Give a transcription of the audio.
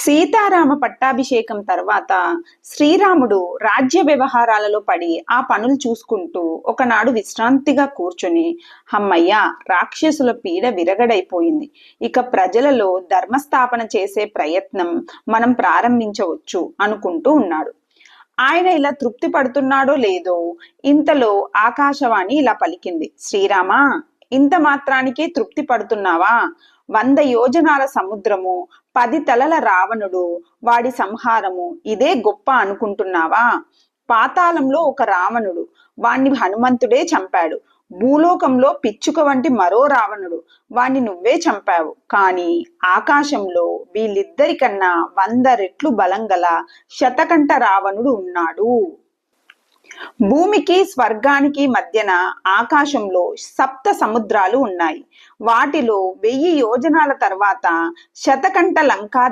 సీతారామ పట్టాభిషేకం తర్వాత శ్రీరాముడు రాజ్య వ్యవహారాలలో పడి ఆ పనులు చూసుకుంటూ ఒకనాడు విశ్రాంతిగా కూర్చొని హమ్మయ్య రాక్షసుల పీడ విరగడైపోయింది, ఇక ప్రజలలో ధర్మస్థాపన చేసే ప్రయత్నం మనం ప్రారంభించవచ్చు అనుకుంటూ ఉన్నాడు. ఆయన ఇలా తృప్తి పడుతున్నాడో లేదో ఇంతలో ఆకాశవాణి ఇలా పలికింది, శ్రీరామా, ఇంత మాత్రానికే తృప్తి పడుతున్నావా? 100 యోజనాల సముద్రము, 10 తలల రావణుడు, వాడి సంహారము ఇదే గొప్ప అనుకుంటున్నావా? పాతాళంలో ఒక రావణుడు, వాణ్ణి హనుమంతుడే చంపాడు. భూలోకంలో పిచ్చుక వంటి మరో రావణుడు, వాణ్ణి నువ్వే చంపావు. కానీ ఆకాశంలో వీళ్ళిద్దరికన్నా 100 రెట్లు బలం గల శతకంఠ రావణుడు ఉన్నాడు. భూమికి స్వర్గానికి మధ్యన ఆకాశంలో 7 సముద్రాలు ఉన్నాయి. వాటిలో 1000 యోజనాల తర్వాత శతకంఠ లంకా